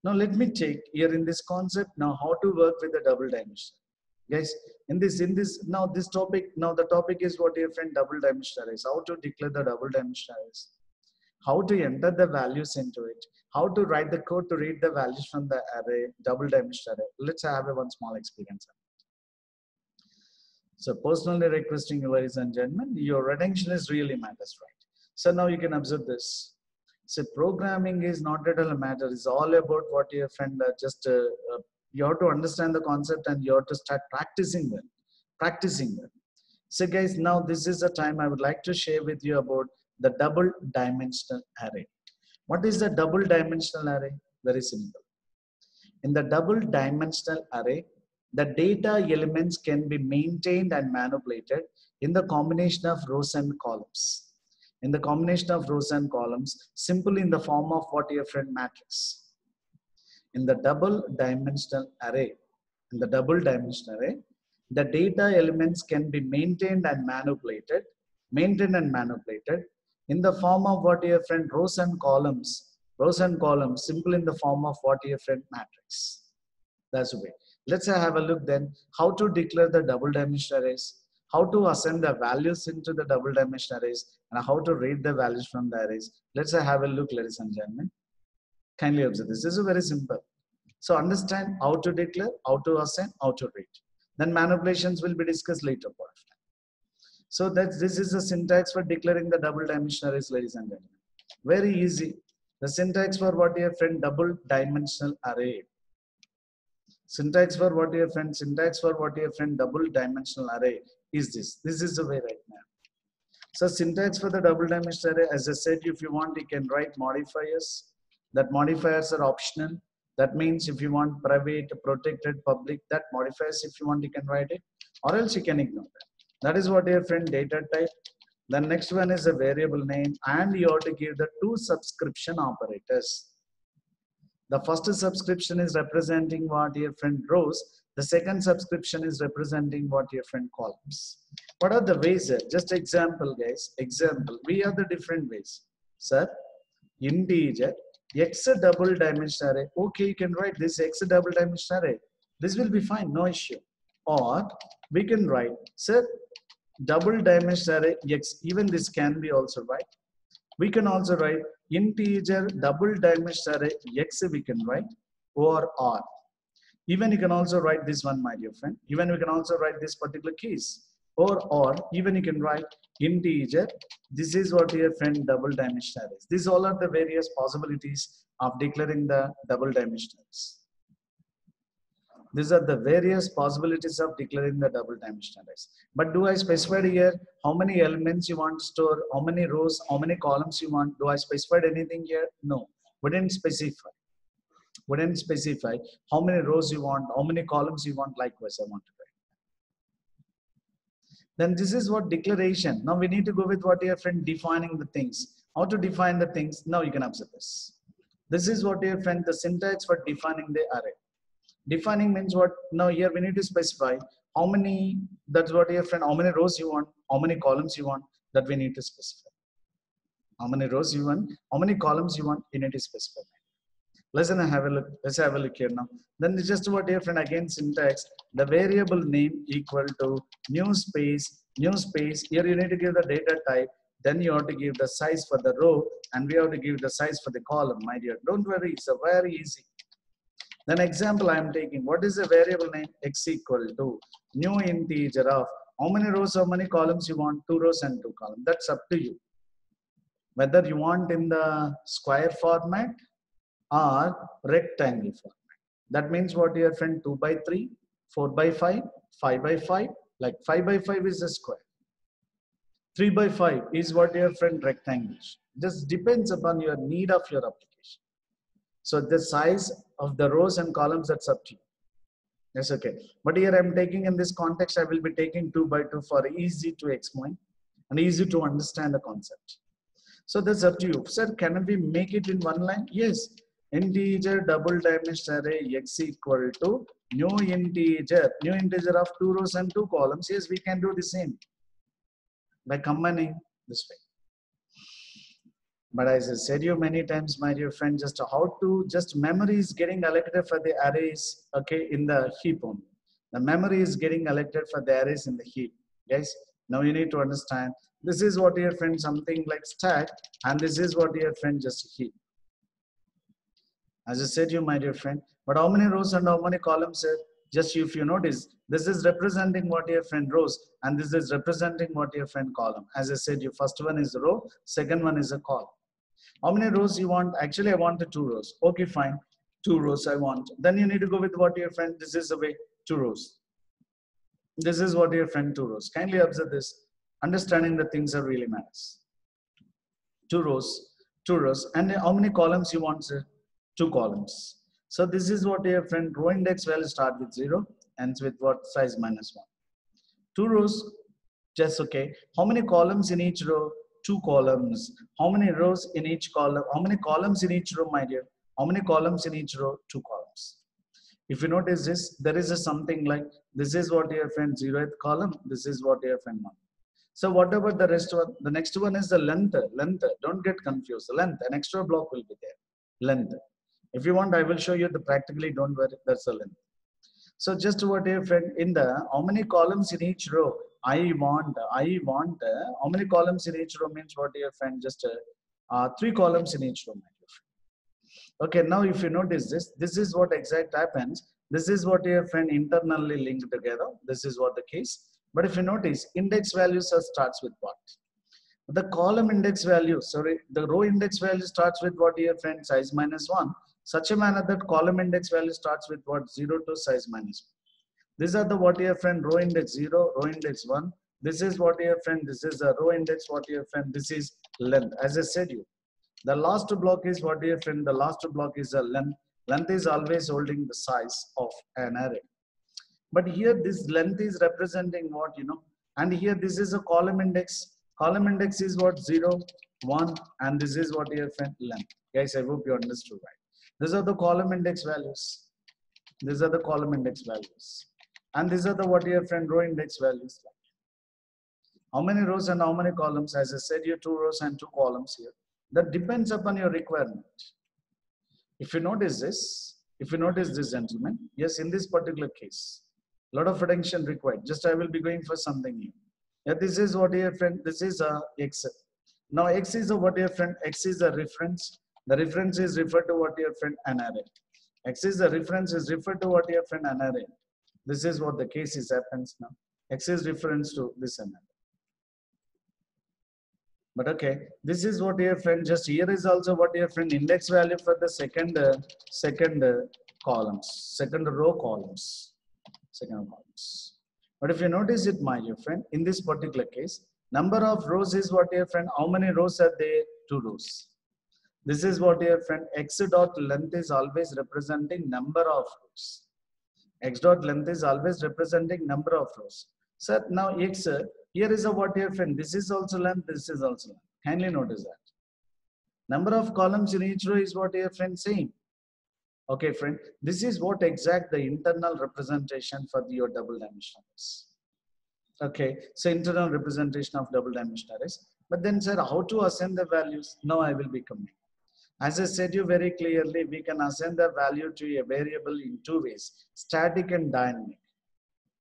Now let me check here in this concept now how to work with the double dimension. Guys, now this topic, now the topic is what your friend double dimension arrays, how to declare the double dimension arrays, how to enter the values into it, how to write the code to read the values from the array, double dimension array. Let's have a one small experience. So personally requesting you, ladies and gentlemen, your attention is really matters, right? So now you can observe this. So programming is not at all a matter. It's all about what your friend you have to understand the concept and you have to start practicing them. Practicing them. So guys, now this is the time I would like to share with you about the double dimensional array. What is the double dimensional array? Very simple. In the double dimensional array, the data elements can be maintained and manipulated in the combination of rows and columns. In the combination of rows and columns, simply in the form of what your friend matrix. In the double dimensional array, the data elements can be maintained and manipulated in the form of what your friend rows and columns, simple in the form of what your friend matrix. That's the way. Let's have a look then how to declare the double dimension arrays, how to assign the values into the double dimension arrays, and how to read the values from the arrays. Let's have a look, ladies and gentlemen. Kindly observe this. This is very simple. So understand how to declare, how to assign, how to read. Then manipulations will be discussed later part of time. So this is the syntax for declaring the double dimension arrays, ladies and gentlemen. Very easy. The syntax for what your friend double dimensional array. Syntax for what your friend double dimensional array is this. This is the way right now. So syntax for the double dimensional array, as I said, if you want, you can write modifiers. That modifiers are optional. That means if you want private, protected, public, that modifiers, if you want, you can write it, or else you can ignore that. That is what your friend data type. The next one is a variable name, and you have to give the two subscription operators. The first subscription is representing what your friend rows. The second subscription is representing what your friend columns. What are the ways? Just example, guys. Example. We have the different ways. Sir, integer x double dimension array. Okay, you can write this x double dimension array. This will be fine, no issue. Or we can write, sir, double dimension array x. Even this can be also right. We can also write integer double dimension array x. We can write or r. Even you can also write this one, my dear friend. Even we can also write this particular case. Or even you can write integer. This is what your friend double dimension arrays. These all are the various possibilities of declaring the double dimension arrays. These are the various possibilities of declaring the double dimension arrays. But do I specify here how many elements you want to store, how many rows, how many columns you want? Do I specify anything here? No, we didn't specify. We didn't specify how many rows you want, how many columns you want. Likewise, I want to write. Then this is what declaration. Now we need to go with what your friend defining the things. How to define the things? Now you can observe this. This is what your friend the syntax for defining the array. Defining means what? Now here we need to specify how many. That's what your friend. How many rows you want? How many columns you want? That we need to specify. How many rows you want? How many columns you want? You need to specify. Let's have a look. Let's have a look here now. Then it's just what your friend again syntax. The variable name equal to new space. Here you need to give the data type. Then you have to give the size for the row, and we have to give the size for the column, my dear. Don't worry, it's a very easy. Then example I am taking. What is the variable name? X equal to new integer of how many rows, how many columns you want? 2 rows and 2 columns. That's up to you. Whether you want in the square format or rectangle format. That means what your friend 2 by 3, 4 by 5, 5 by 5. Like 5 by 5 is a square. 3 by 5 is what your friend rectangle. Just depends upon your need of your application. So the size of the rows and columns, that's up to you. Yes, okay. But here I'm taking in this context, I will be taking 2 by 2 for easy to explain and easy to understand the concept. So that's up to you. Sir, can we make it in one line? Yes. Integer double dimension array x equal to new integer of 2 rows and 2 columns. Yes, we can do the same by combining this way. But as I said you many times, my dear friend, just how to just memory is getting allocated for the arrays, okay, in the heap only. The memory is getting allocated for the arrays in the heap, guys. Now you need to understand. This is what your friend something like stack, and this is what your friend just heap. As I said you, my dear friend. But how many rows and how many columns? Just if you notice, this is representing what your friend rows, and this is representing what your friend column. As I said, your first one is a row, second one is a column. How many rows you want? Actually, I wanted 2 rows. Okay, fine. 2 rows I want. Then you need to go with what your friend, this is the way, 2 rows. This is what your friend, 2 rows. Kindly observe this. Understanding the things that really matters. 2 rows, 2 rows. And how many columns you want, sir? 2 columns. So this is what your friend, row index value start with 0, ends with what size minus 1. 2 rows, just okay. How many columns in each row? 2 columns. How many rows in each column? How many columns in each row, my dear? How many columns in each row? 2 columns. If you notice this, there is a something like, this is what your friend 0th column, this is what your friend 1. So whatever the rest one, the next one is the length. Length, don't get confused. The length, an extra block will be there. Length. If you want, I will show you the practically, don't worry, that's the length. So just what your friend in the, how many columns in each row? I want, how many columns in each row means what your friend, just 3 columns in each row, my dear friend. Okay, now if you notice this is what exact happens. This is what your friend internally linked together. This is what the case. But if you notice, index values starts with what? The column index value, sorry, the row index value starts with what your friend, size minus 1. Such a manner that column index value starts with what? 0 to size minus 1. These are the what your friend, row index 0, row index 1. This is what your friend, this is a row index, what your friend, this is length. As I said you, the last block is what your friend, the last block is a length. Length is always holding the size of an array. But here this length is representing what, you know, and here this is a column index. Column index is what? 0, 1, and this is what your friend, length. Guys, I hope you understood right. These are the column index values. These are the column index values. And these are the what your friend, row index values. How many rows and how many columns? As I said, you 2 rows and 2 columns here. That depends upon your requirement. If you notice this, gentlemen, yes, in this particular case, a lot of attention required. Just I will be going for something new. Yeah, this is what your friend, this is a X. Now X is a what your friend, X is a reference. The reference is referred to what your friend, an array. X is the reference is referred to what your friend, an array. This is what the case is happens now. X is reference to this an array. But okay, this is what your friend, just here is also what your friend, index value for the second columns, second row columns, second columns. But if you notice it, my dear friend, in this particular case, number of rows is what your friend, how many rows are there? 2 rows. This is what your friend, x dot length is always representing number of rows. X dot length is always representing number of rows. So now x, here is a what your friend, this is also length, this is also length. Kindly notice that. Number of columns in each row is what your friend saying. Okay, friend, this is what exact the internal representation for your double dimensional arrays. Okay, so internal representation of double dimensional arrays. But then, sir, how to assign the values? Now I will be coming. As I said you very clearly, we can assign the value to a variable in 2 ways, static and dynamic.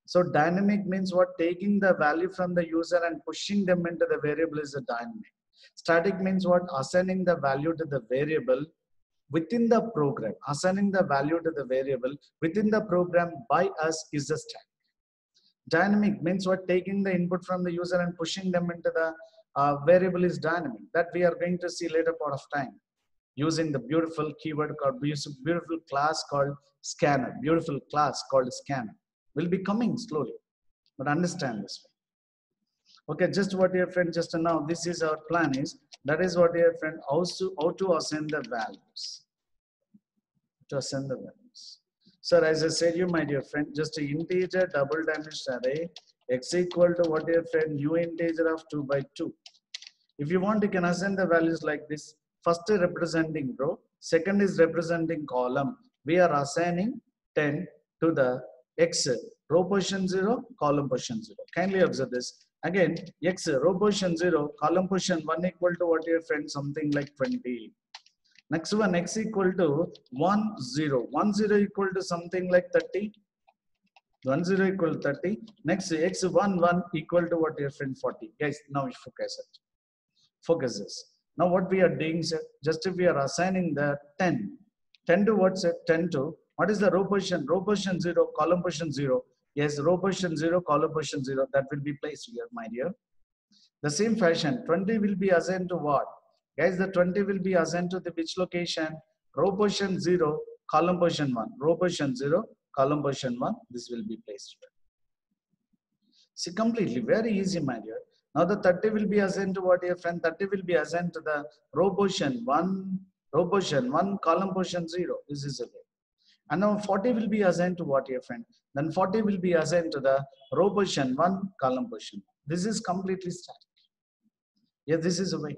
So dynamic means what? Taking the value from the user and pushing them into the variable is a dynamic. Static means what? Assigning the value to the variable within the program. Assigning the value to the variable within the program by us is a static. Dynamic means what? Taking the input from the user and pushing them into the variable is dynamic. That we are going to see later part of time, using the beautiful keyword called, beautiful class called scanner. Beautiful class called scanner will be coming slowly, but understand this way. Okay, just what your friend, just now, this is our plan is, that is what your friend, how to assign the values. To assign the values. Sir, as I said you, my dear friend, just an integer double dimensional array, x equal to what your friend, new integer of 2 by 2. If you want, you can assign the values like this. First is representing row, second is representing column. We are assigning 10 to the x, row position 0, column position 0. Kindly observe this. Again, X, row position 0, column position 1 equal to what, your friend? Something like 20. Next one, X equal to 1, 0. 1, 0 equal to something like 30. 1, 0 equal to 30. Next, X 1, 1 equal to what, your friend? 40. Guys, now focus it. Focus this. Now what we are doing, sir, just if we are assigning the 10. 10 to what, sir? 10 to, what is the row position? Row position 0, column position 0. Yes, row position 0, column position 0. That will be placed here, my dear. The same fashion, 20 will be assigned to what? Guys, the 20 will be assigned to the which location? Row position 0, column position 1. Row position 0, column position 1. This will be placed here. See, completely, very easy, my dear. Now the 30 will be assigned to what, your friend? 30 will be assigned to the row position 1, column position 0. This is okay. And now 40 will be assigned to what, your friend? Then 40 will be assigned to the row position 1, column position 1. This is completely static. Yeah, this is a way.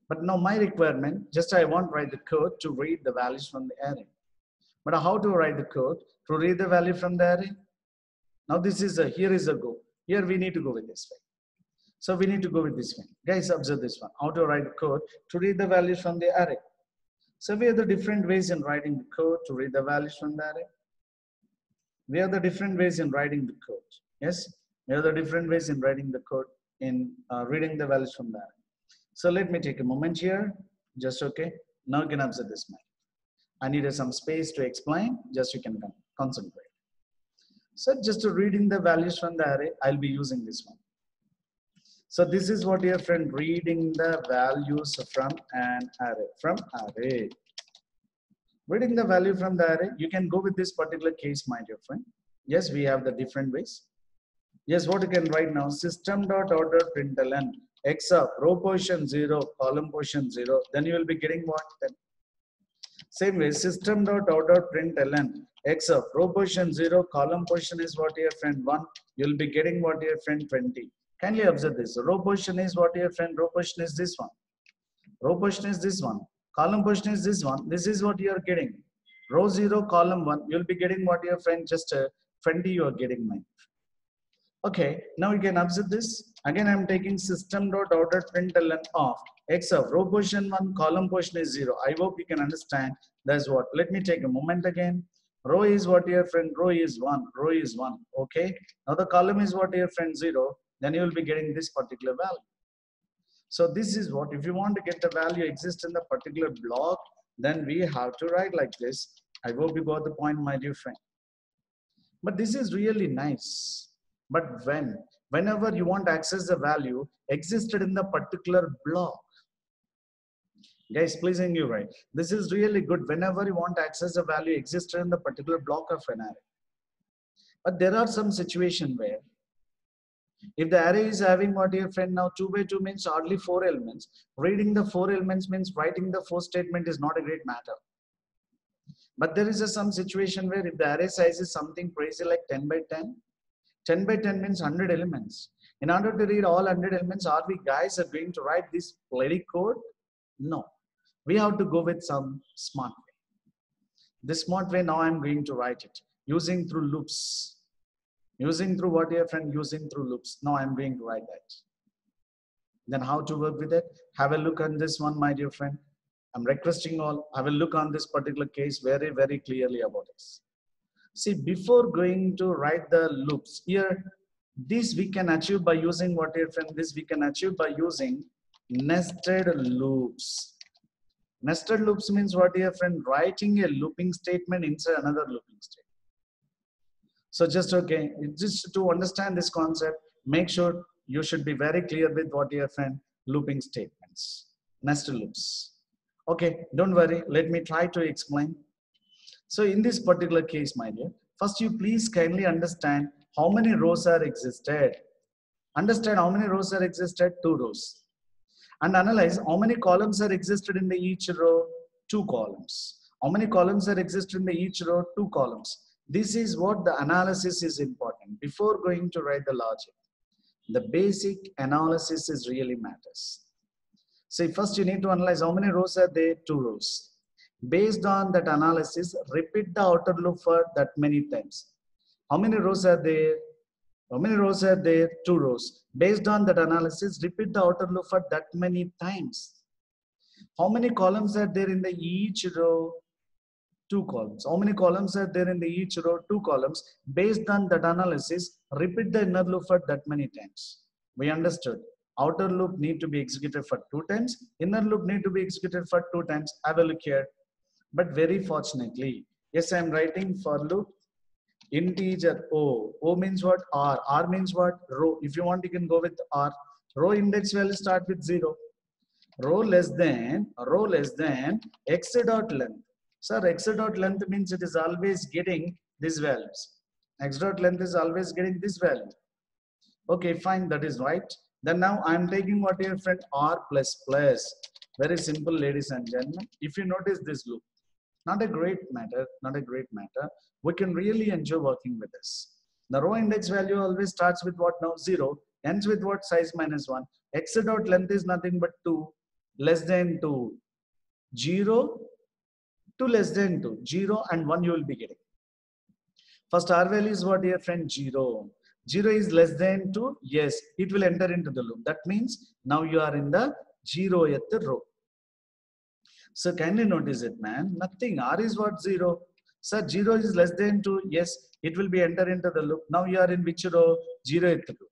But now my requirement, just I want to write the code to read the values from the array. But how to write the code to read the value from the array? Now this is here is a go. Here we need to go with this way. So we need to go with this one. Guys, observe this one. How to write the code to read the values from the array. So we have the different ways in writing the code to read the values from the array. We have the different ways in writing the code. Yes, we have the different ways in writing the code in reading the values from the array. So let me take a moment here. Just okay. Now you can observe this one. I needed some space to explain. Just you can concentrate. So just to reading the values from the array, I'll be using this one. So this is what, your friend, reading the values from an array. Reading the value from the array, you can go with this particular case, my dear friend. Yes, we have the different ways. Yes, what you can write now, system.out.println x of row position 0, column position 0. Then you will be getting what then? Same way, system.out.println x of row position 0, column position is what, your friend? 1. You will be getting what, your friend? 20. Kindly observe this. Row position is what, your friend? Row position is this one. Row position is this one. Column position is this one. This is what you are getting. Row 0, column 1. You will be getting what, your friend? Just 20 you are getting, mine. Okay, now you can observe this. Again, I am taking system.out.println of x of row position 1, column position is 0. I hope you can understand. That's what. Let me take a moment again. Row is what, your friend? Row is 1. Row is 1. Okay. Now the column is what, your friend? 0. Then you will be getting this particular value. So this is what, if you want to get the value exist in the particular block, then we have to write like this. I hope you got the point, my dear friend. But this is really nice. But whenever you want to access the value existed in the particular block. Guys, please you right. This is really good whenever you want to access the value existed in the particular block of an array. But there are some situations where if the array is having what, your friend, now 2 by 2 means hardly 4 elements. Reading the 4 elements means writing the 4 statement is not a great matter. But there is some situation where if the array size is something crazy like 10 by 10, 10 by 10 means 100 elements. In order to read all 100 elements, are we guys are going to write this bloody code? No. We have to go with some smart way. This smart way, now I'm going to write it using through loops. Using through what, your friend? Using through loops. Now I'm going to write that. Then how to work with it? Have a look on this one, my dear friend. I'm requesting all, have a look on this particular case very, very clearly about this. See, before going to write the loops, here, this we can achieve by using what, your friend? This we can achieve by using nested loops. Nested loops means what, your friend? Writing a looping statement inside another looping statement. So just okay, just to understand this concept, make sure you should be very clear with what, your friend? Looping statements, nested loops. Okay, don't worry, let me try to explain. So in this particular case, my dear, first you please kindly understand how many rows are existed. Understand how many rows are existed? 2 rows. And analyze how many columns are existed in the each row? 2 columns. How many columns are existed in the each row? 2 columns. This is what the analysis is important. Before going to write the logic, the basic analysis is really matters. See, first you need to analyze how many rows are there? 2 rows. Based on that analysis, repeat the outer loop for that many times. How many rows are there? How many rows are there? 2 rows. Based on that analysis, repeat the outer loop for that many times. How many columns are there in the each row? 2 columns. How many columns are there in the each row? 2 columns. Based on that analysis, repeat the inner loop for that many times. We understood. Outer loop need to be executed for 2 times. Inner loop need to be executed for 2 times. Have a look here. But very fortunately, yes, I am writing for loop integer O. O means what? R. R means what? Row. If you want, you can go with R. Row index value start with 0. Row less than x dot length. Sir, x dot length means it is always getting these values. X dot length is always getting this value. Okay, fine, that is right. Then now I am taking what your friend R plus plus. Very simple, ladies and gentlemen. If you notice this loop, not a great matter, not a great matter. We can really enjoy working with this. The row index value always starts with what now? 0. Ends with what? Size minus 1. X dot length is nothing but 2. Less than 2. 0 to less than 2. 0 and 1 you will be getting. First R value is what here friend? 0. 0 is less than 2. Yes, it will enter into the loop. That means now you are in the 0th row. So kindly notice it, man. Nothing. R is what? 0. Sir, 0 is less than 2. Yes, it will be enter into the loop. Now you are in which row? 0th row.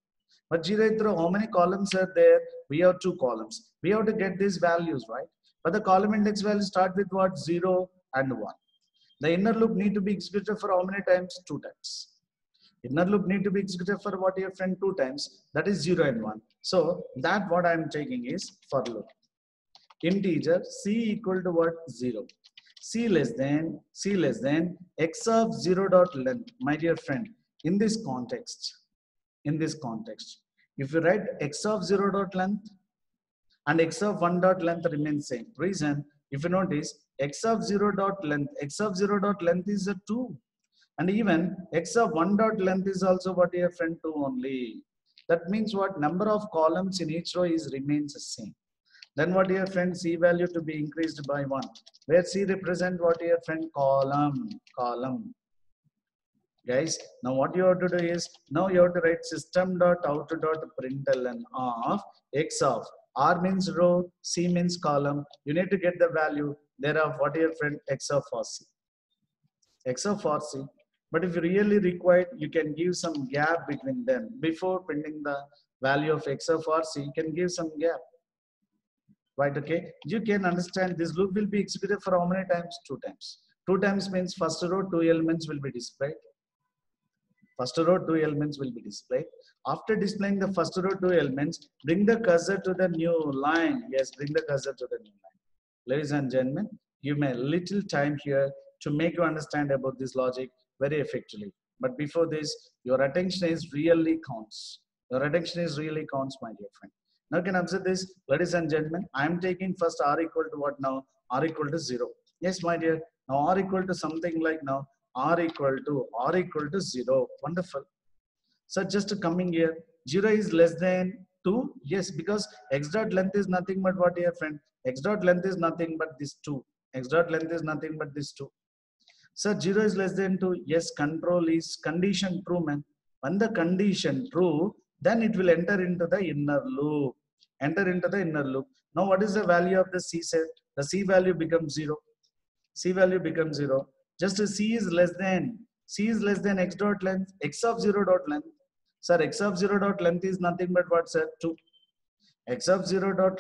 But 0th row, how many columns are there? We have 2 columns. We have to get these values, right? But the column index value start with what? 0 and 1. The inner loop need to be executed for how many times? 2 times. Inner loop need to be executed for what your friend? 2 times. That is 0 and 1. So that what I am taking is for loop. Integer c equal to what? 0. C less than x of 0 dot length. My dear friend, in this context, if you write x of 0 dot length and x of 1 dot length remains same. Reason, if you notice, x of 0 dot length is a 2. And even x of 1 dot length is also what your friend? 2 only. That means what? Number of columns in each row is remains the same. Then what your friend? C value to be increased by 1. Where C represent what your friend? Column. Guys, now what you have to do is, now you have to write system.out.println of x of R means row, C means column. You need to get the value thereof what your friend? X of RC. X of RC. But if you really require, you can give some gap between them. Before printing the value of X of RC, you can give some gap. Right, okay? You can understand this loop will be executed for how many times? 2 times. 2 times means first row 2 elements will be displayed. First row 2 elements will be displayed. After displaying the first row 2 elements, bring the cursor to the new line. Yes, bring the cursor to the new line. Ladies and gentlemen, give me a little time here to make you understand about this logic very effectively. But before this, your attention is really counts. Your attention is really counts, my dear friend. Now you can observe this, ladies and gentlemen. I am taking first R equal to what now? R equal to 0. Yes, my dear. Now R equal to something like now R equal to 0. Wonderful. So just coming here, 0 is less than 2. Yes, because x dot length is nothing but what here, friend? X dot length is nothing but this 2. X dot length is nothing but this 2. So 0 is less than 2. Yes, control is condition true, man. When the condition true, then it will enter into the inner loop. Enter into the inner loop. Now what is the value of the C set? The C value becomes 0. C value becomes 0. Just C is less than x dot length, x of 0 dot length. Sir, x of 0 dot length is nothing but what, sir? 2. X of 0 dot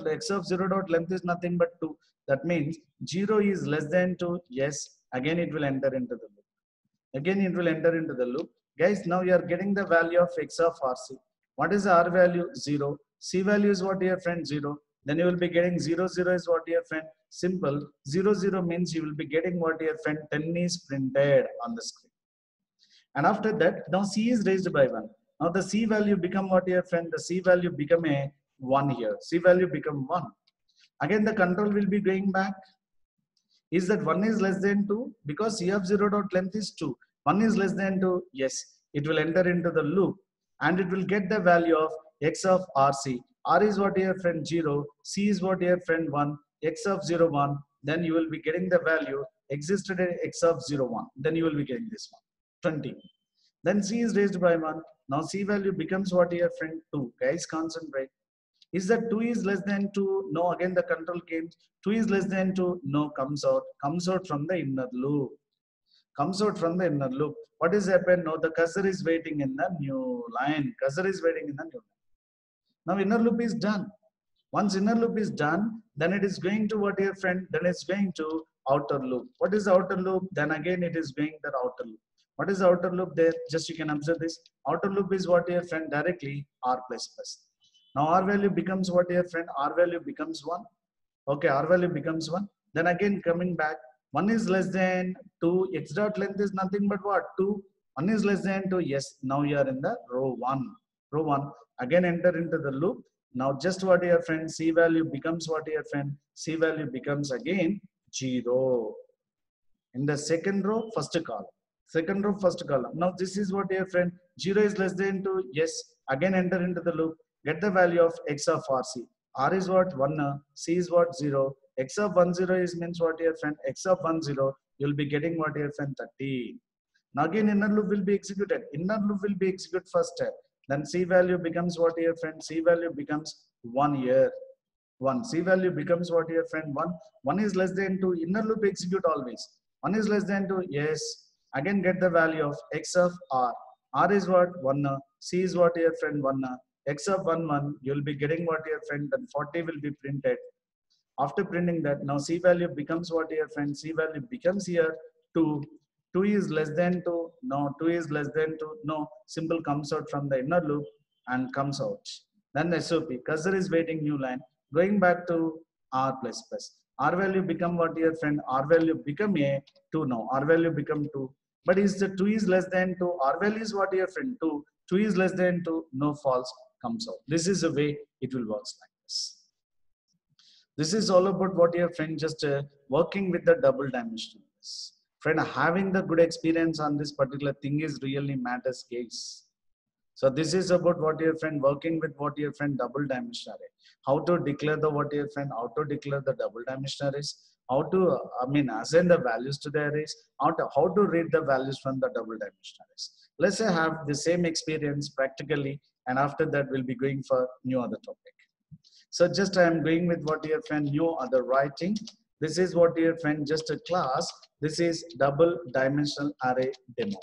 length is nothing but 2. That means 0 is less than 2. Yes, again it will enter into the loop. Again it will enter into the loop. Guys, now you are getting the value of x of RC. What is the R value? 0. C value is what, dear friend? 0. Then you will be getting 0, 0 is what, dear friend? Simple. 0, 0 means you will be getting what, dear friend? 10 is printed on the screen. And after that, now C is raised by 1. Now the C value become what, dear friend? The C value become a 1 here. C value become 1. Again the control will be going back. Is that 1 is less than 2? Because C of 0 dot length is 2. 1 is less than 2. Yes, it will enter into the loop and it will get the value of x of RC. R is what, here friend? 0. C is what, here friend? 1. X of 0, 1. Then you will be getting the value existed in x of 0, 1. Then you will be getting this one. 20. Then C is raised by 1. Now C value becomes what here, friend? 2. Guys, concentrate. Is that 2 is less than 2? No, again the control came. 2 is less than 2? No, comes out. Comes out from the inner loop. Comes out from the inner loop. What is happened? No, the cursor is waiting in the new line. Cursor is waiting in the new line. Now inner loop is done. Once inner loop is done, then it is going to what here, friend? Then it's going to outer loop. What is the outer loop? Then again it is going the outer loop. What is the outer loop there? Just you can observe this. Outer loop is what here, friend? Directly R plus plus. Now R value becomes what here, friend? R value becomes 1. Okay, R value becomes 1. Then again coming back, 1 is less than 2. X dot length is nothing but what? 2. 1 is less than 2. Yes, now you are in the row 1. Row 1. Again enter into the loop. Now just what here, friend? C value becomes what here, friend? C value becomes again 0. In the second row, first column. Second row, first column. Now this is what here, friend? 0 is less than 2. Yes. Again enter into the loop. Get the value of x of RC. R is what? 1. C is what? 0. X of 1, 0 is means what here, friend? X of 1, 0. You'll be getting what here, friend? 30. Now again inner loop will be executed. Inner loop will be executed first. Then C value becomes what here, friend? C value becomes 1 here. 1. C value becomes what here, friend? 1. 1 is less than 2. Inner loop execute always. 1 is less than 2. Yes. Again get the value of x of R. R is what? 1. C is what here, friend? 1. X of 1, 1. You'll be getting what here, friend? Then 40 will be printed. After printing that, now C value becomes what here, friend? C value becomes here 2. 2 is less than 2. No, 2 is less than 2. No, symbol comes out from the inner loop and comes out. Then the SOP, cursor is waiting new line. Going back to R plus plus. R value become what here, friend? R value become a 2 now. R value become 2. But is the 2 is less than 2? R value is what here, friend? 2. 2 is less than 2. No, false comes out. This is the way it will work like this. This is all about what your friend just working with the double dimensional. Friend, having the good experience on this particular thing is really matters case. So this is about what your friend working with what your friend double dimensional array. How to declare the what your friend, how to declare the double dimensional arrays, how to assign the values to the arrays, how to read the values from the double dimensional arrays. Let's say have the same experience practically, and after that we'll be going for new other topic. So just I am going with what your friend new other writing. This is what your friend just a class. This is double dimensional array demo.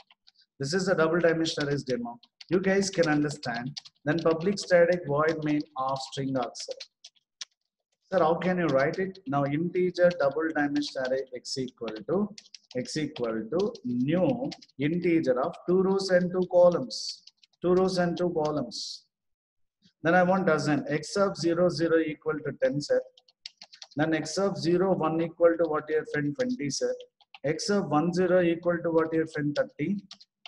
This is a double dimensional arrays demo. You guys can understand. Then public static void main of string answer. Sir, how can you write it? Now integer double dimensional array x equal to new integer of 2 rows and 2 columns. 2 rows and 2 columns. Then I want assign x of 0, 0 equal to 10 set. Then x of 0, 1 equal to what your friend 20 set. X of 1, 0 equal to what your friend 30.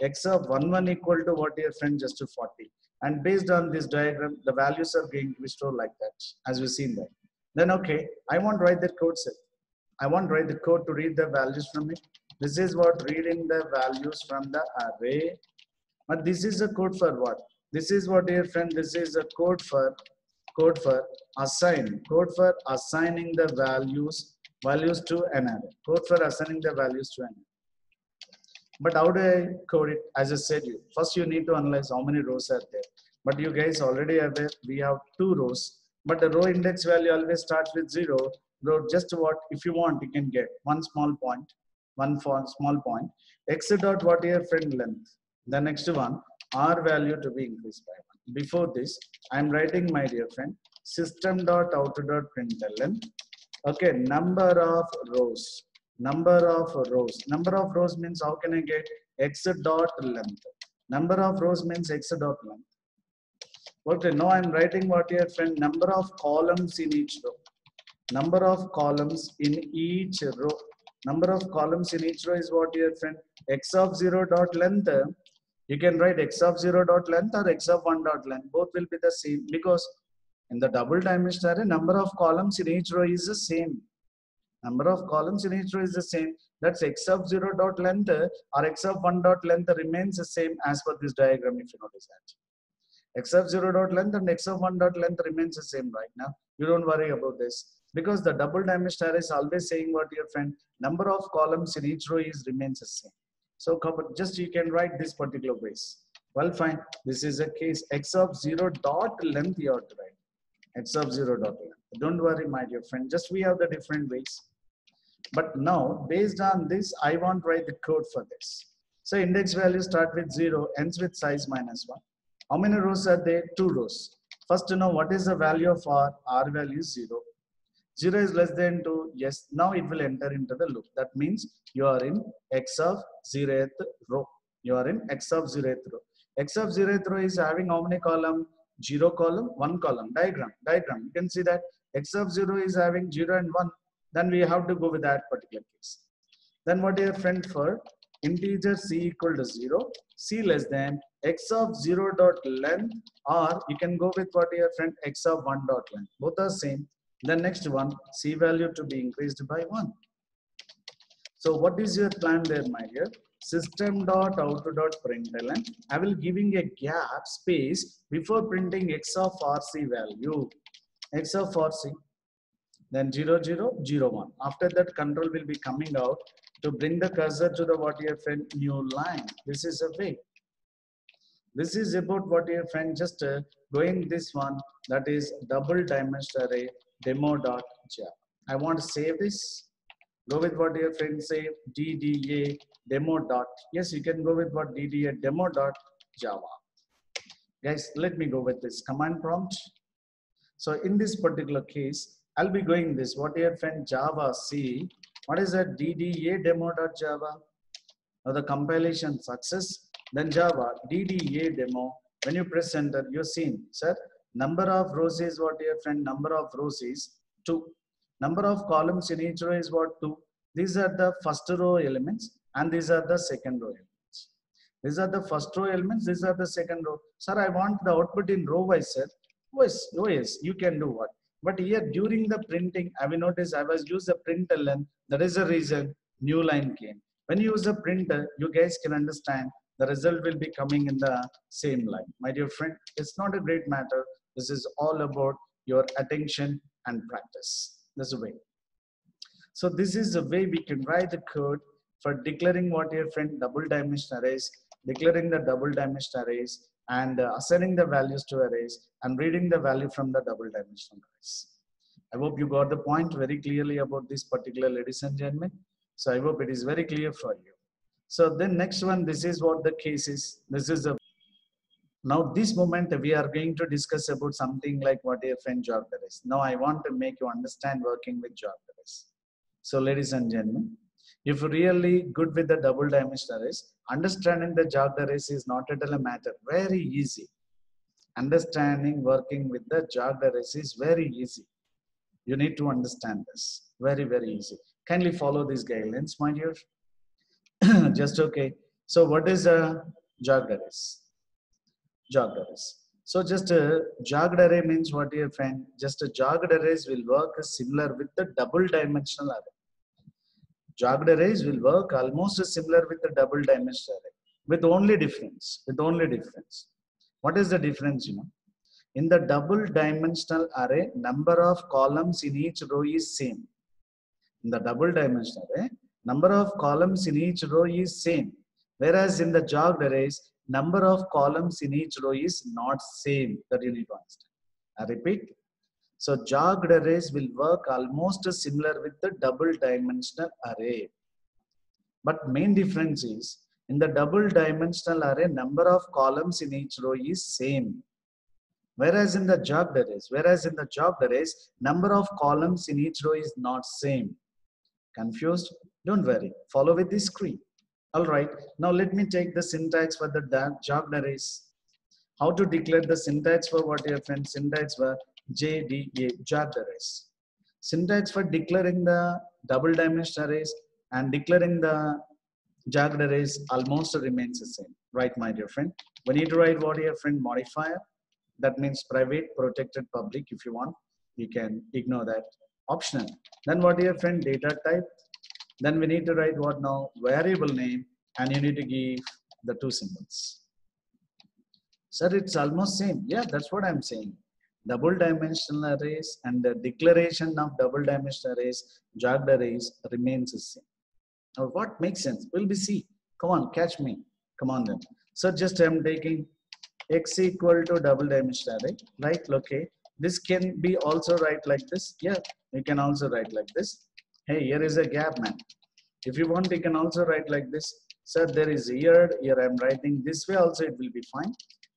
X of 1, 1 equal to what your friend just to 40. And based on this diagram, the values are going to be stored like that, as we've seen that. Then okay, I want to write the code set. I want to write the code to read the values from it. This is what reading the values from the array. But this is a code for what? This is what dear friend, this is a code for assigning the values to an array. Code for assigning the values to an array. But how do I code it? As I said, first you need to analyze how many rows are there. But you guys already aware we have 2 rows. But the row index value always starts with 0. Row just what if you want you can get one small point, small point. X dot what your friend length. The next one R value to be increased by 1. Before this, I am writing my dear friend system.out.println. Okay, number of rows. Number of rows means how can I get x dot length? Number of rows means x dot length. Okay, now I am writing what your friend number of columns in each row. Number of columns in each row. Number of columns in each row is what your friend x of 0 dot length. You can write x of 0 dot length or x of 1 dot length. Both will be the same because in the double dimensional array, number of columns in each row is the same. Number of columns in each row is the same. That's x of 0 dot length or x of 1 dot length remains the same as per this diagram if you notice that. X of 0 dot length and x of 1 dot length remains the same right now. You don't worry about this because the double dimensional array is always saying what your friend number of columns in each row is remains the same. So just you can write this particular ways. Well, fine. This is a case x of 0 dot length you have to write. X of 0 dot length. Don't worry, my dear friend. Just we have the different ways. But now, based on this, I want to write the code for this. So index value start with 0, ends with size minus 1. How many rows are there? 2 rows. First to know what is the value of R. R value is 0. 0 is less than 2. Yes, now it will enter into the loop. That means you are in x of 0th row. You are in x of 0th row. X of 0th row is having how many column? 0 column, 1 column. Diagram. You can see that x of 0 is having 0 and 1. Then we have to go with that particular case. Then what is your friend for? Integer c equal to 0, c less than x of 0 dot length, or you can go with what is your friend x of 1 dot length. Both are same. The next one, c value to be increased by 1. So what is your plan there, my dear? System dot out dot println. I will giving a gap space before printing x of rc value. X of rc. Then 0, 0, 0, 1. After that, control will be coming out to bring the cursor to the what your friend new line. This is a way. This is about what your friend just going this one, that is double dimensional array demo.java. I want to save this. Go with what your friend say DDA demo dot. Yes, you can go with what DDA demo dot Java. Guys, let me go with this command prompt. So in this particular case, I'll be going this what your friend Java C. What is that DDA demo dot Java? Now the compilation success. Then Java DDA demo. When you press enter, you're seeing, sir, number of rows is what your friend number of rows is 2. Number of columns in each row is what 2. These are the first row elements and these are the second row elements. These are the first row elements. These are the second row. Sir, I want the output in row wise, sir. Yes, you can do what? But here during the printing, I will notice I was use the println. That is the reason new line came. When you use a printer, you guys can understand the result will be coming in the same line. My dear friend, it's not a great matter. This is all about your attention and practice. That's the way. So this is the way we can write the code for declaring what your friend double dimensional arrays, declaring the double dimensional arrays, and assigning the values to arrays and reading the value from the double dimensional arrays. I hope you got the point very clearly about this particular, ladies and gentlemen. So I hope it is very clear for you. So then next one, this is what the case is. This is a now this moment we are going to discuss about something like what a friend job arrays. Now I want to make you understand working with job arrays. So ladies and gentlemen, if you're really good with the double dimensional arrays, understanding the job arrays is not at all a matter. Very easy. Understanding working with the job arrays is very easy. You need to understand this. Very, very easy. Kindly follow these guidelines, my dear. Just okay. So what is a jogged arrays? Jogged arrays. So just a jogged array means what, dear friend? Just a jogged arrays will work similar with the double dimensional array. Jogged arrays will work almost similar with the double dimensional array, with only difference. What is the difference? In the double dimensional array, number of columns in each row is same. In the double dimensional array, number of columns in each row is same. Whereas in the jogged arrays, number of columns in each row is not same. That you need to understand. I repeat. So jogged arrays will work almost similar with the double dimensional array. But main difference is in the double dimensional array, number of columns in each row is same. Whereas in the jogged arrays, number of columns in each row is not same. Confused? Don't worry. Follow with this screen. All right. Now let me take the syntax for the jogged arrays. How to declare the syntax for what your friend syntax for JDA, jogged arrays. Syntax for declaring the double dimensional arrays and declaring the jogged arrays almost remains the same. Right, my dear friend? We need to write what your friend modifier. That means private, protected, public. If you want, you can ignore that. Optional. Then what your friend data type. Then we need to write what now? Variable name, and you need to give the 2 symbols. Sir, it's almost same. Yeah, that's what I'm saying. Double dimensional arrays and the declaration of double dimensional arrays, jogged arrays remains the same. Now, what makes sense? We'll be see. Come on, catch me. Come on then. So just I'm taking x equal to double dimensional array, right? Okay. This can be also write like this. Yeah, you can also write like this. Hey, here is a gap, man. If you want, you can also write like this. Sir, there is here I'm writing this way also, it will be fine.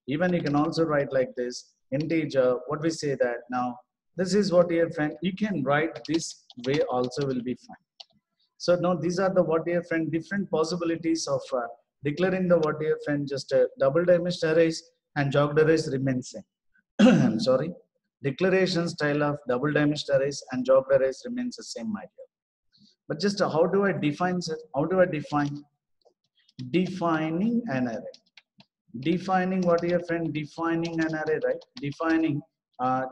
Even you can also write like this, integer, what we say that now, this is what here friend, you can write this way also will be fine. So now these are the what here friend, different possibilities of declaring the what here friend, just double dimensional arrays and jogged arrays remain same. I'm sorry, declaration style of double dimensional arrays and jogged arrays remains the same idea. But just how do I define it? How do I define? Defining an array. Defining what here friend? Defining an array, right? Defining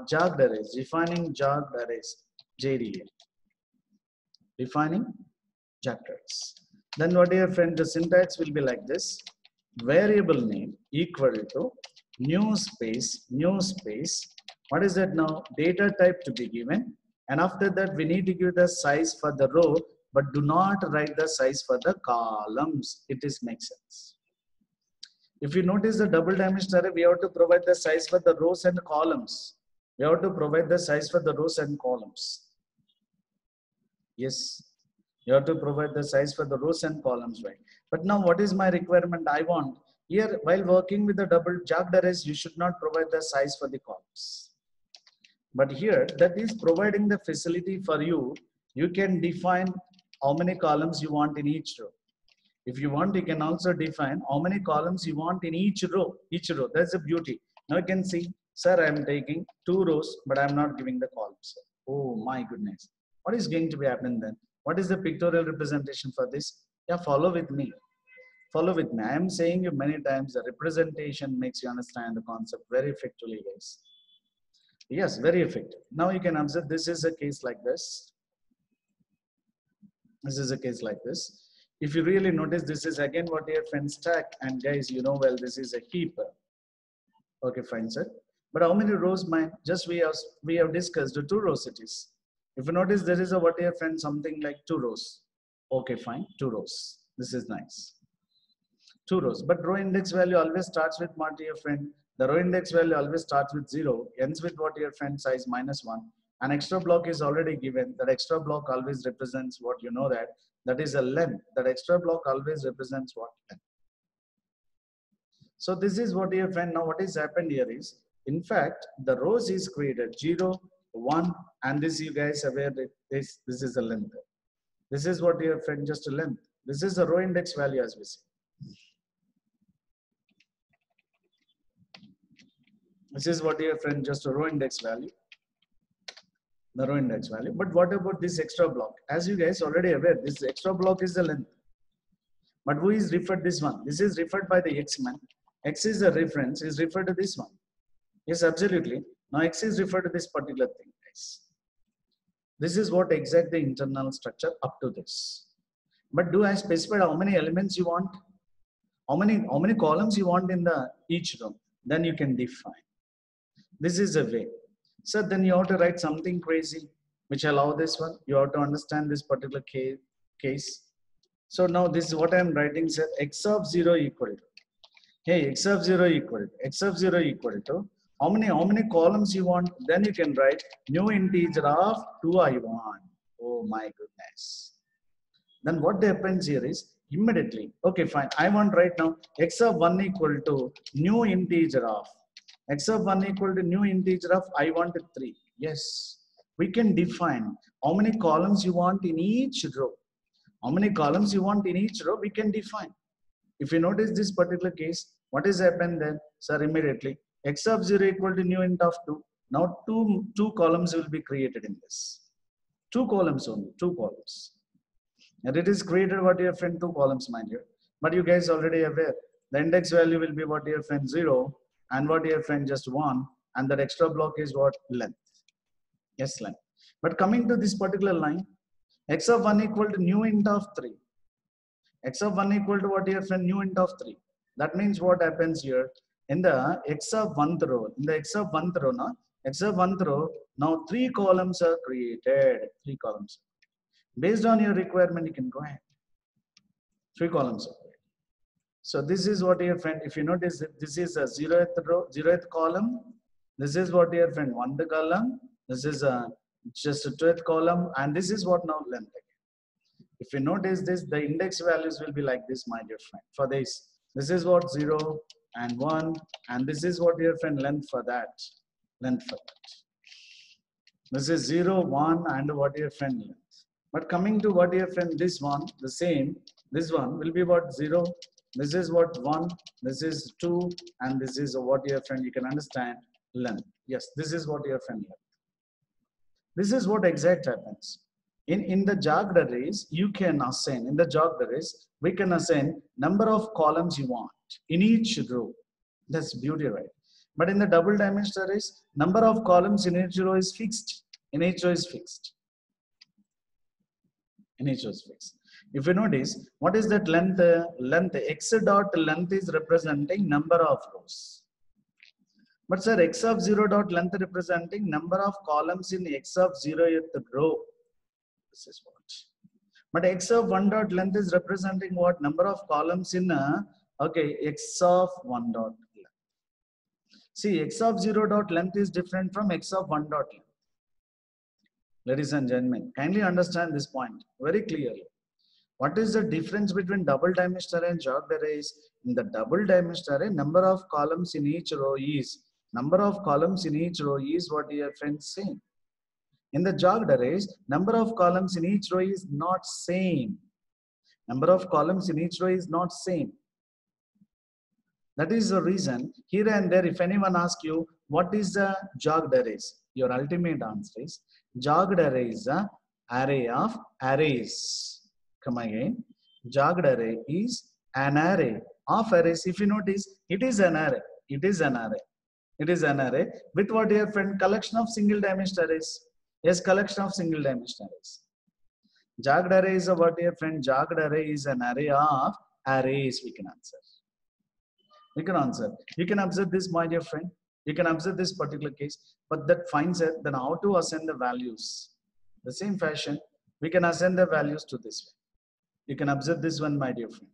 jogged arrays. Defining jogged arrays. JDA. Defining jogged arrays. Then what here friend? The syntax will be like this. Variable name equal to new space. What is that now? Data type to be given. And after that, we need to give the size for the row, but do not write the size for the columns. It is makes sense. If you notice the double dimensional array, we have to provide the size for the rows and columns. We have to provide the size for the rows and columns. Yes, you have to provide the size for the rows and columns, right? But now what is my requirement? I want here, while working with the double jogged arrays, you should not provide the size for the columns. But here, that is providing the facility for you. You can define how many columns you want in each row. If you want, you can also define how many columns you want in each row. That's the beauty. Now you can see, sir, I am taking 2 rows, but I am not giving the columns. Oh my goodness. What is going to be happening then? What is the pictorial representation for this? Yeah, follow with me. Follow with me. I am saying you many times, the representation makes you understand the concept very effectively, guys. Yes, very effective. Now you can observe this is a case like this. This is a case like this. If you really notice, this is again what your friend stack, and guys, you know well this is a heap. Okay, fine, sir. But how many rows? Mine just we have discussed the 2 rows it is. If you notice, there is a what your friend something like 2 rows. Okay, fine, 2 rows. This is nice. 2 rows, but row index value always starts with what your friend. The row index value always starts with 0, ends with what your friend size -1. An extra block is already given. That extra block always represents what you know that is a length. That extra block always represents what length. So this is what your friend. Now what is happened here is, in fact, the rows is created 0, 1, and this you guys aware that this is a length. This is what your friend just a length. This is the row index value as we see. This is what your friend just a row index value. The row index value. But what about this extra block? As you guys already aware, this extra block is the length. But who is referred this one? This is referred by the x man. X is the reference, is referred to this one. Yes, absolutely. Now x is referred to this particular thing, guys. This is what exact the internal structure up to this. But do I specify how many elements you want? How many columns you want in the each row? Then you can define. This is a way. So then you have to write something crazy, which allow this one. You have to understand this particular case. So now this is what I am writing, sir. X of 0 equal to. Hey, x of 0 equal to how many columns you want? Then you can write new integer of 2 I want. Oh my goodness. Then what happens here is immediately, okay, fine. I want right now x of 1 equal to new integer of x of 1 equal to new integer of I want 3. Yes, we can define how many columns you want in each row. How many columns you want in each row, we can define. If you notice this particular case, what is happened then? Sir, immediately x of 0 equal to new int of 2. Now two columns will be created in this. 2 columns only, 2 columns. And it is created what your friend 2 columns, mind you. But you guys already aware. The index value will be what your friend 0 and what your friend just 1. And that extra block is what? Length. Yes, length. But coming to this particular line, x of 1 equal to new int of 3. X of 1 equal to what your friend new int of 3. That means what happens here in the x of 1th row. In the x of 1th row now, x of 1th row, now 3 columns are created. 3 columns. Based on your requirement, you can go ahead. 3 columns are created. So this is what your friend, if you notice, this is a 0th row, 0th column. This is what your friend, 1th column. This is a just a 2th column, and this is what now length again. If you notice this, the index values will be like this, my dear friend. For this is what 0 and 1, and this is what your friend length for that. Length for that. This is 0, 1, and what your friend length. But coming to what your friend, this one, the same, this one will be what 0. This is what 1, this is 2, and this is what your friend, you can understand, length. Yes, this is what your friend length. This is what exact happens. In the jogged arrays, you can assign, in the jogged arrays, we can assign number of columns you want in each row. That's beauty, right? But in the double dimensional arrays, number of columns in each row is fixed. In each row is fixed. In each row is fixed. If you notice, what is that length? Length, x dot length is representing number of rows. But sir, x of 0 dot length representing number of columns in x of 0th row. This is what. But x of 1 dot length is representing what? Number of columns in okay, x of 1 dot length. See, x of 0 dot length is different from x of 1 dot length. Ladies and gentlemen, kindly understand this point very clearly. What is the difference between double dimensional and jogged arrays? In the double dimensional array, number of columns in each row is what your friends saying. In the jogged arrays, number of columns in each row is not same. Number of columns in each row is not same. That is the reason here and there, if anyone asks you, what is the jogged arrays? Your ultimate answer is, jogged array is an array of arrays. Come again. Jogged array is an array of arrays. If you notice, it is an array. It is an array. It is an array with what your friend, collection of single dimensional arrays. Yes, collection of single dimensional arrays. Jogged array is what your friend, jogged array is an array of arrays. We can answer. We can answer. You can observe this, my dear friend. You can observe this particular case, but that finds it, then how to assign the values. The same fashion, we can assign the values to this way. You can observe this one, my dear friend.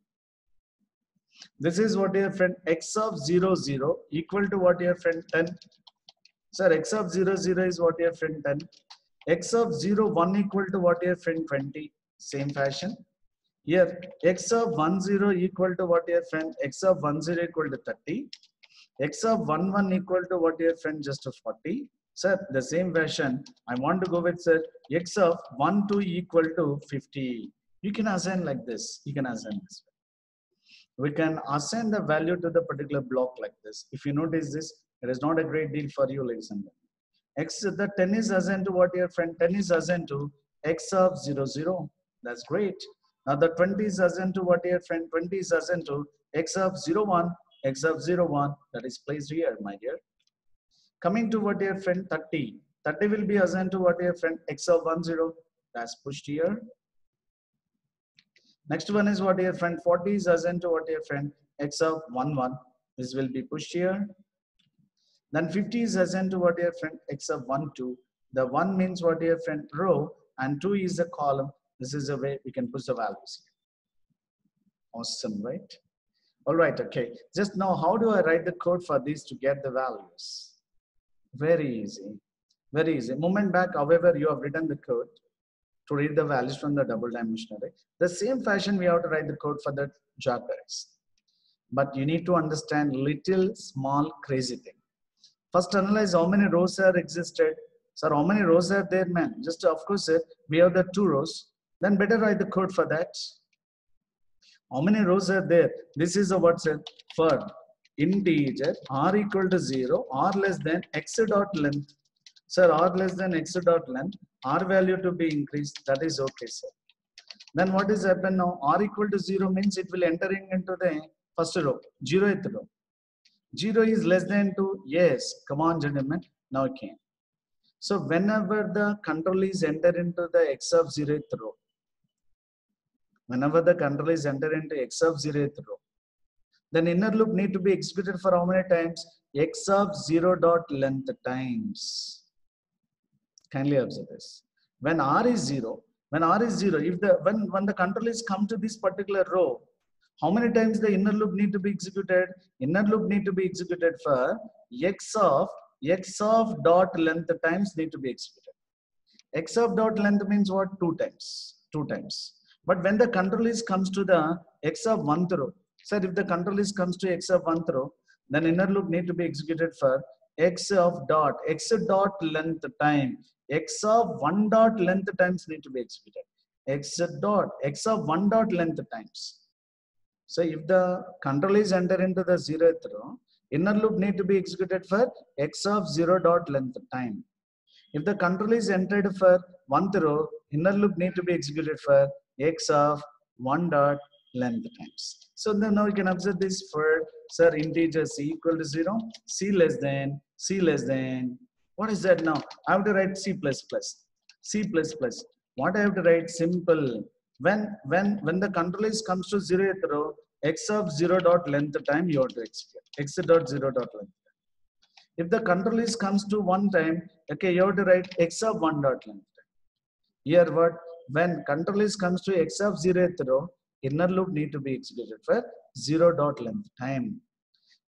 This is what your friend, x of 0, 0 equal to what your friend 10. Sir, x of 0, 0 is what your friend 10. X of 0, 1 equal to what your friend 20. Same fashion. Here, x of 1, 0 equal to what your friend, x of 1, 0 equal to 30. X of 1, 1 equal to what your friend, just 40. Sir, the same fashion, I want to go with, sir, x of 1, 2 equal to 50. You can assign like this. You can assign this. We can assign the value to the particular block like this. If you notice this, it is not a great deal for you, ladies and gentlemen. X, the 10 is assigned to what your friend, 10 is assigned to x of 0, 0. That's great. Now the 20 is assigned to what your friend, 20 is assigned to x of 0, 1, x of 0, 1. That is placed here, my dear. Coming to what your friend, 30. 30 will be assigned to what your friend, x of 1, 0. That's pushed here. Next one is what your friend, 40 is assigned to what your friend, x of 1, 1. This will be pushed here. Then 50 is assigned to what your friend, x of 1, 2. The 1 means what your friend, row, and 2 is the column. This is the way we can push the values here. Awesome, right? All right, okay. Just now, how do I write the code for these to get the values? Very easy. Very easy. Moment back, however, you have written the code to read the values from the double dimensional array. The same fashion we have to write the code for the jogged arrays. But you need to understand little small crazy thing. First analyze how many rows are existed. Sir, how many rows are there, man? Just of course, sir, we have the 2 rows. Then better write the code for that. How many rows are there? This is a what, sir? For integer r equal to 0, r less than x dot length. Sir, r less than x dot length, r value to be increased. That is okay, sir. Then what is happen now? R equal to 0 means it will entering into the first row, 0th row. 0 is less than 2. Yes, come on, gentlemen. Now it can. So whenever the control is enter into the x of 0th row, whenever the control is enter into x of 0th row, then inner loop need to be executed for how many times? X of 0 dot length times. Kindly observe this. When r is 0, if when the control is come to this particular row, How many times the inner loop need to be executed? Inner loop need to be executed for x of dot length times need to be executed. X of dot length means what? 2 times. 2 times. But when the control is comes to the x of 1th row, sir, if the control is comes to x of 1th row, then inner loop need to be executed for x dot length time, x of 1 dot length times need to be executed. X of 1 dot length times. So if the control is enter into the 0th row, inner loop need to be executed for x of 0 dot length time. If the control is entered for 1th row, inner loop need to be executed for x of 1 dot length times. So then now you can observe this for, sir, integer c equal to 0, c less than, what is that now? I have to write c++. What I have to write? Simple. When the control is comes to 0th row, x of 0 dot length time you have to execute. X dot 0 dot length. If the control is comes to 1 time, okay, you have to write x of 1 dot length. Here what? When control is comes to x of 0th row, inner loop need to be executed for 0 dot length time.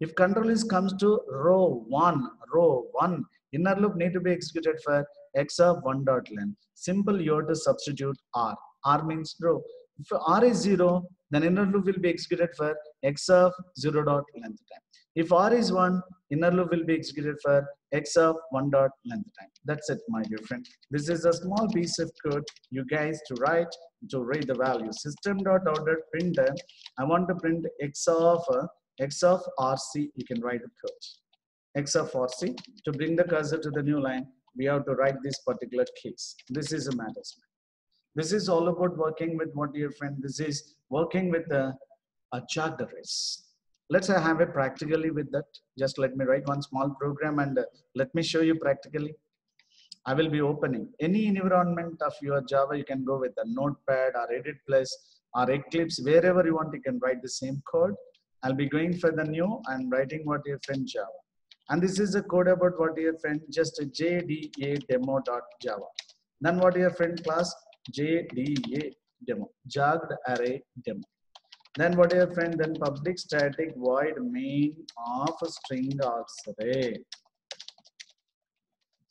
If control is comes to row 1, inner loop need to be executed for x of 1 dot length. Simple, you have to substitute r. R means row. If r is 0, then inner loop will be executed for x of 0 dot length time. If r is 1, inner loop will be executed for x of 1 dot length time. That's it, my dear friend. This is a small piece of code you guys to write to read the value. System.out.println. I want to print x of rc. You can write a code. X of rc. To bring the cursor to the new line, we have to write this particular case. This is a matter. This is all about working with what, dear friend? This is working with a jagged arrays. Let's have it practically with that. Just let me write one small program and let me show you practically. I will be opening any environment of your Java. You can go with a Notepad or Edit Plus or Eclipse, wherever you want. You can write the same code. I'll be going for the new and writing what, your friend, Java. And this is a code about what, your friend, just a JDA demo.java. Then what, your friend, class JDA demo, jagged array demo. Then what, your friend, then public static void main of string array.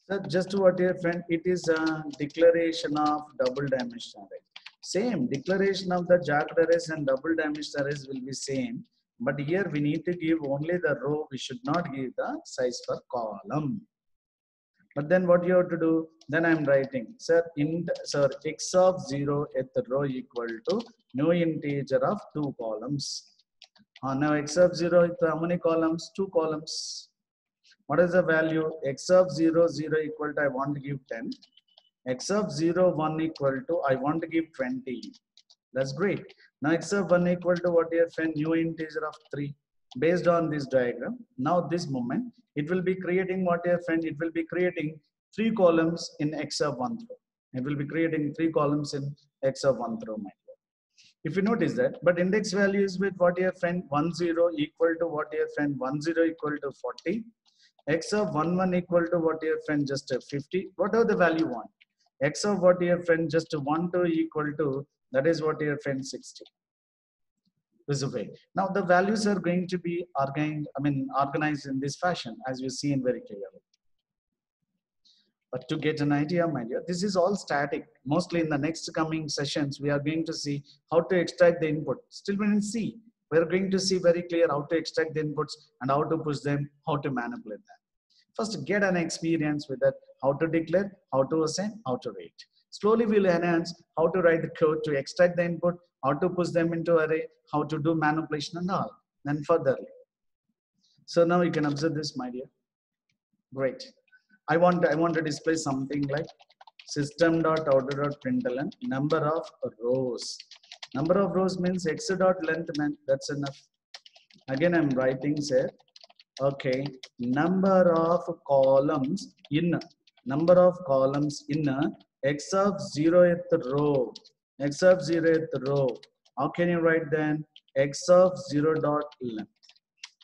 So just what, your friend, it is a declaration of double dimensional array. Same declaration of the jagged arrays and double dimensional arrays will be same. But here we need to give only the row. We should not give the size for column. But then what you have to do? Then I'm writing, sir, x of 0 at the row equal to new integer of 2 columns. Now x of 0 is how many columns? 2 columns. What is the value? X of 0 equal to, I want to give 10. X of 0 1 equal to, I want to give 20. That's great. Now x of 1 equal to what, your friend? New integer of 3. Based on this diagram, now this moment, it will be creating what, your friend? It will be creating 3 columns in x of 1 row. It will be creating 3 columns in x of 1 row. If you notice that, but index value is with what, your friend? 10 equal to what, your friend? 10 equal to 40. X of 11 equal to what, your friend? Just 50. Whatever the value want. X of what, your friend? Just 12 equal to, that is what, your friend? 60. This way. Now the values are going to be organized in this fashion, as you see in very clearly. But to get an idea, my dear, this is all static. Mostly in the next coming sessions, we are going to see how to extract the input. Still we didn't see. We're going to see very clear how to extract the inputs and how to push them, how to manipulate them. First, get an experience with that, how to declare, how to assign, how to rate. Slowly we'll enhance how to write the code to extract the input, how to push them into array, how to do manipulation and all, then furtherly. So now you can observe this, my dear. Great. I want to display something like system.out.println number of rows. Number of rows means x dot length, man, that's enough. Again, I'm writing, say, okay, number of columns in x of 0th row. X of 0th row. How can you write then? X of 0 dot length.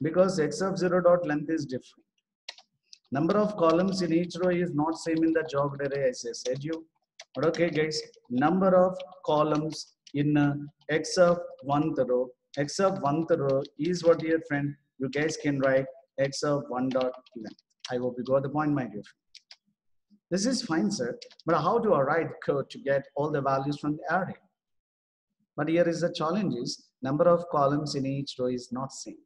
Because x of 0 dot length is different. Number of columns in each row is not same in the jogged array, as I said you. But okay, guys, number of columns in x of 1th row, X of 1th row is what, dear friend? You guys can write X of 1 dot length. I hope you got the point, my dear friend. This is fine, sir. But how do I write code to get all the values from the array? But here is the challenge is number of columns in each row is not same.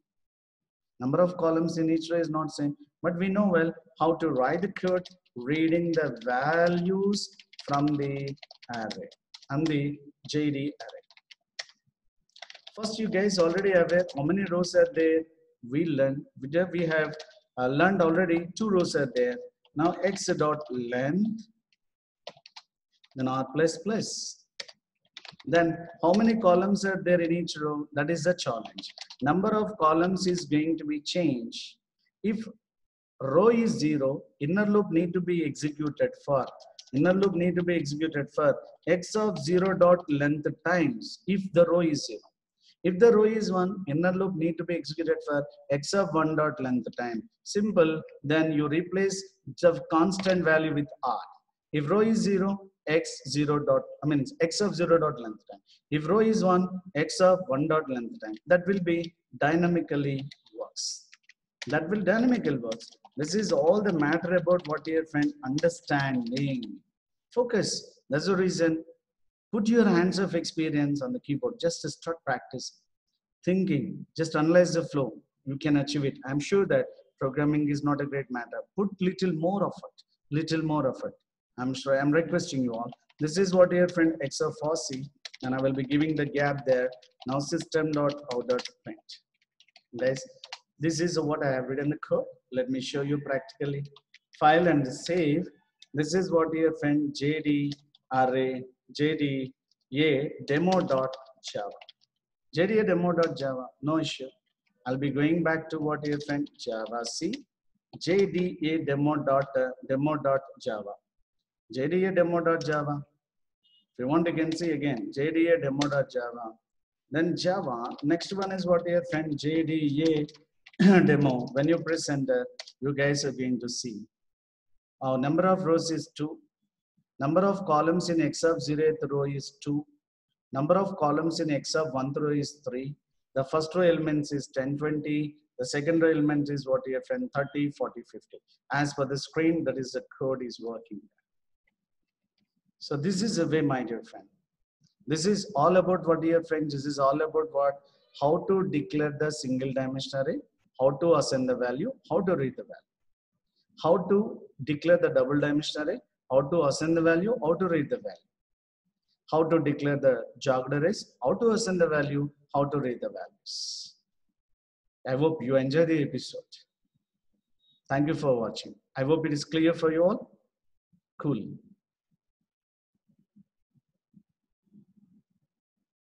Number of columns in each row is not same. But we know well how to write the code reading the values from the array and the JD array. First, you guys already aware how many rows are there? We have learned already 2 rows are there. Now x dot length, then r plus plus. Then how many columns are there in each row? That is the challenge. Number of columns is going to be changed. If row is 0, inner loop need to be executed for. Inner loop need to be executed for x of 0 dot length times if the row is 0. If the row is 1, inner loop need to be executed for x of 1 dot length time. Simple, then you replace the constant value with r. If row is 0, x of 0 dot length time. If row is 1, x of 1 dot length time. That will be dynamically works. That will dynamically works. This is all the matter about what your friend understanding. Focus. That's the reason. Put your hands of experience on the keyboard just to start practice. Thinking, just analyze the flow. You can achieve it. I'm sure that programming is not a great matter. Put little more effort, little more effort. I'm sure I'm requesting you all. This is what your friend x of fossee, and I will be giving the gap there. Now system.out.print. Guys, this is what I have written the code. Let me show you practically. File and save. This is what your friend JD array JDA demo.java. JDA demo.java, no issue. I'll be going back to what your friend Java C, JDA demo.java. JDA demo.java. If you want, you can see again JDA demo.java. Then Java. Next one is what your friend JDA demo. When you press enter, you guys are going to see. Our number of rows is 2. Number of columns in x of 0th row is 2. Number of columns in x of 1th row is 3. The first row elements is 10, 20. The second row element is what your friend 30, 40, 50. As per the screen, that is the code is working. So this is a way, my dear friend. This is all about what, dear friends. This is all about what, how to declare the single dimension array, how to assign the value, how to read the value, how to declare the double dimension array, how to assign the value, how to read the value, how to declare the jogged arrays, how to assign the value, how to read the values. I hope you enjoy the episode. Thank you for watching. I hope it is clear for you all. Cool.